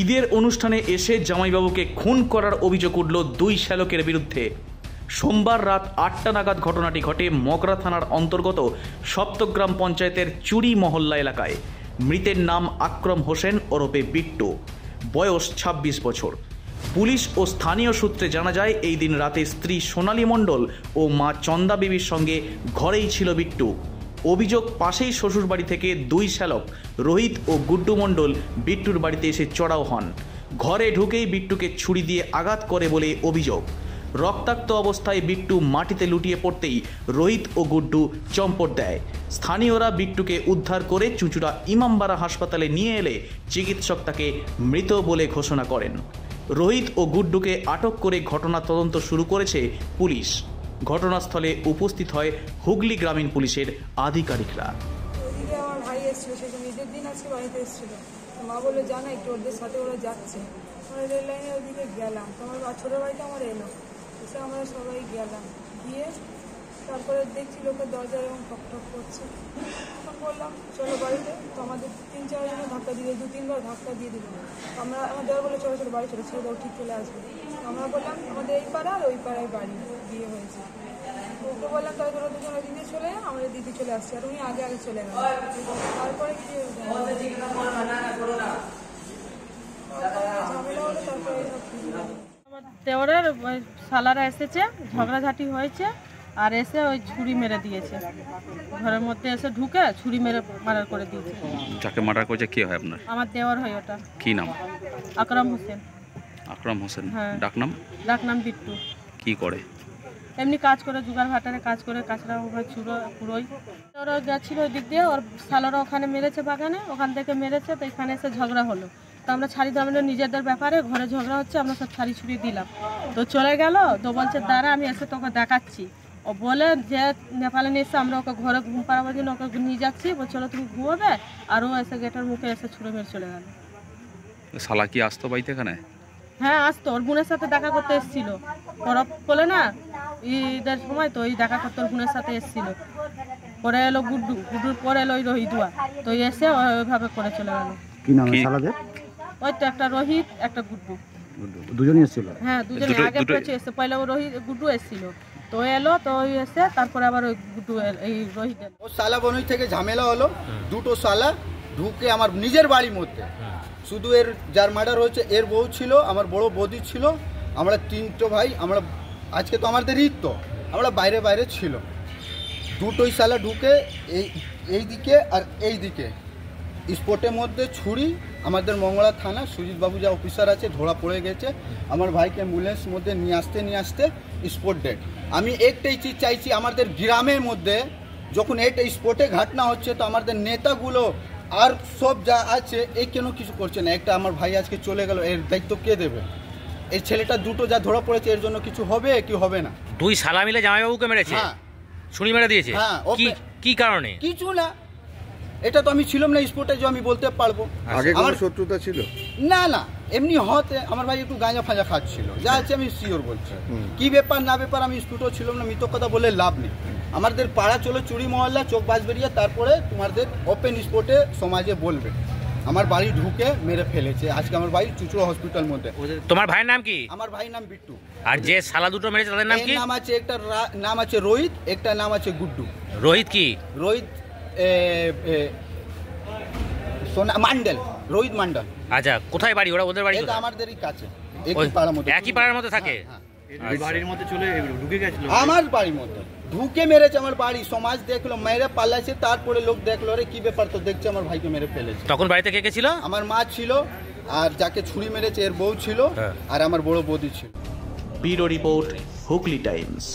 ঈদের অনুষ্ঠানে এসে জামাইবাবুকে খুন করার অভিযোগ উঠল দুই শ্যালকের বিরুদ্ধে। সোমবার রাত ৮টা নাগাদ ঘটনাটি ঘটে মগরা থানার অন্তর্গত সপ্তগ্রাম পঞ্চায়েতের চুরি মহল্লা এলাকায়। মৃতের নাম আকরম হোসেন ওরফে বিট্টু, বয়স ২৬ বছর। পুলিশ ও স্থানীয় সূত্রে জানা যায়, এই দিন রাতে স্ত্রী সোনালী মণ্ডল ও মা চন্দা বিবির সঙ্গে ঘরেই ছিল বিট্টু। অভিযোগ, পাশেই শ্বশুরবাড়ি থেকে দুই শ্যালক রোহিত ও গুড্ডু মণ্ডল বিট্টুর বাড়িতে এসে চড়াও হন। ঘরে ঢুকেই বিট্টুকে ছুরি দিয়ে আঘাত করে বলে অভিযোগ। রক্তাক্ত অবস্থায় বিট্টু মাটিতে লুটিয়ে পড়তেই রোহিত ও গুড্ডু চম্পট দেয়। স্থানীয়রা বিট্টুকে উদ্ধার করে চুঁচুড়া ইমামবাড়া হাসপাতালে নিয়ে এলে চিকিৎসক তাকে মৃত বলে ঘোষণা করেন। রোহিত ও গুড্ডুকে আটক করে ঘটনা তদন্ত শুরু করেছে পুলিশ। ঘটনাস্থলে উপস্থিত হয় হুগলি গ্রামীণ পুলিশের আধিকারিকরা। ওইদিকে আমার ভাই এসেছিল, সেদিন ঈদের দিন আছে, বাড়িতে এসেছিল। মা বললো জানা একটু ওদের সাথে ওরা যাচ্ছে। আমরা রেল লাইনে ওইদিকে গেলাম, তোমার ছোটো ভাইটা আমার এলো, এসে আমরা সবাই গেলাম। গিয়ে তারপরে দেখছি লোকের দরজা এবং ঠক ঠক করছে। তখন বললাম চলো বাড়িতে। তো আমাদের ৩-৪ জনের ধাক্কা দিয়ে ২-৩ বার ধাক্কা দিয়ে দিল। আমার দেওয়া বলে চলো চলো বাড়ি চলো, ছেড়ে দাও, ঠিক চলে আসবে। আমরা বললাম আমাদের এই পাড়া আর ওই পাড়ায় বাড়ি, বিয়ে হয়েছে। ওকে বললাম তাহলে তোরা দুজন ওই দিদি চলে, আমাদের দিদি চলে আসছে, আর উনি আগে আগে চলে গেল। তারপরে কি ঝামেলা হলো, তারপরে আমার দেওরের শালারা এসেছে, ঝগড়াঝাটি হয়েছে, আর এসে ওই ছুরি মেরে দিয়েছে। ঘরের মধ্যে এসে ঢুকে ছুরি মেরে মার্ডার করে দিয়েছে। যাকে মার্ডার করেছে কে হয় আপনার? আমার দেওর হয় ওটা। কি নাম? আকরম হোসেন। আকরম হোসেন। হ্যাঁ। ডাকনাম? ডাকনাম বিট্টু। কি করে? এমনি কাজ করে, জুগার ভাটারে কাজ করে, কাঁচরা পুরোই। ওরা গেছিল ওই দিক দিয়ে, ওর শালারা ওখানে মেরেছে বাগানে, ওখান থেকে মেরেছে। তো এখানে এসে ঝগড়া হলো। তো আমরা ছাড়ি দিলাম, আমরা নিজেদের ব্যাপারে ঘরে ঝগড়া হচ্ছে, আমরা সব ছাড়ি ছুড়ি দিলাম। তো চলে গেল। তো বলছে দাঁড়া আমি এসে তোকে দেখাচ্ছি। ও বলে যে নেপালে নিয়ে এসে আমরা ওকে ঘরে ঘুম পাড়াবার জন্য ওকে নিয়ে যাচ্ছি, বলছিল তুমি ঘুমোবে। আর ও এসে গেটের মুখে এসে ছুঁড়ে মেরে চলে গেল। শালা কি আসতো বাড়িতে এখানে? হ্যাঁ আসতো, ওর বোনের সাথে দেখা করতে এসেছিল। পরব বলে না ঈদের সময়, তো ওই দেখা করতে ওর বোনের সাথে এসেছিল। পরে এলো গুড্ডুর পরে এলো ওই রোহিতুয়া। তো এসে ওইভাবে করে চলে গেল। কি নাম শালাদের? ওই তো একটা রোহিত, একটা গুড্ডু। দুজনই এসেছিল? হ্যাঁ দুজনে আগে পেয়েছে এসে, পয়লা ও গুড্ডু এসেছিল। তো এলো, তো ওই এসে তারপরে আবার ওই গুড্ডু এই রোহিত এলো। ও শালা বনুই থেকে ঝামেলা হলো, দুটো শালা ঢুকে আমার নিজের বাড়ির মধ্যে। শুধু এর যার মার্ডার হয়েছে এর বউ ছিল, আমার বড় বৌদি ছিল, আমরা 3টে ভাই। আমরা আজকে তো আমাদের ঈদ, তো আমরা বাইরে বাইরে ছিল। দুটোই শালা ঢুকে এই দিকে আর এই দিকে স্পটের মধ্যে ছুরি। আমাদের মঙ্গলা থানা সুজিত বাবু যা অফিসার আছে ধরা পড়ে গেছে। আমার ভাইকে অ্যাম্বুলেন্স মধ্যে নিয়ে আসতে স্পট ডেড। আমি একটাই চিজ চাইছি, আমাদের গ্রামের মধ্যে যখন এটা স্পটে ঘটনা হচ্ছে, তো আমাদের নেতাগুলো আর সব যা আছে এই কেন কিছু করছে না। একটা আমার ভাই আজকে চলে গেল, এর দায়িত্ব কে দেবে? এই ছেলেটা দুটো যা ধরা পড়েছে, এর জন্য কিছু হবে কি হবে না? দুই শালা মিলে জামাইবাবুকে মেরেছে? হ্যাঁ, ছুরি মেরে দিয়েছে। হ্যাঁ। কি কারণে? কিছু না, এটা তো আমি ছিলাম না স্পটে যে আমি বলতে পারবো। আগে আমার শত্রুতা ছিল না না, এমনি হতে আমার ভাই একটু গাঁজা ফাঁজা খাচ্ছিল, যা আছে আমি শিওর বলছি। কি ব্যাপার না ব্যাপার আমি স্পটও ছিলাম না, মিথ্য কথা বলে লাভ নেই। আমাদের পাড়া চলো চুরি মহল্লা, চোখ বাজবেরিয়া, তারপরে তোমাদের ওপেন স্পটে সমাজে বলবে আমার বাড়ি ঢুকে মেরে ফেলেছে। আজকে আমার ভাই চুচুড়া হসপিটাল মধ্যে। তোমার ভাইয়ের নাম কি? আমার ভাইয়ের নাম বিট্টু। আর যে শালা দুটো মেরেছে তাদের নাম কি? নাম আছে, একটা নাম আছে রোহিত, একটা নাম আছে গুড্ডু। রোহিত কি? রোহিত মন্ডল, রোহিত মন্ডল। আচ্ছা, কোথায় বাড়ি ওরা? ওদের বাড়ি এটা আমাদেরই কাছে, একই পাড়ার মধ্যে থাকে। বাড়ির মধ্যে চলে ঢুকে গেছিল আমার বাড়ির মধ্যে, ঢুকে মেরেছে আমার বাড়ি। সমাজ দেখলো, মেরে পালাইছে, তারপরে লোক দেখলো রে কি ব্যাপার, তো দেখছে আমার ভাইকে মেরে ফেলেছে। তখন বাড়িতে কে কে ছিল? আমার মা ছিল, আর যাকে ছুরি মেরেছে এর বউ ছিল, আর আমার বড় বৌদি ছিল। Bureau report, Hooghly Times.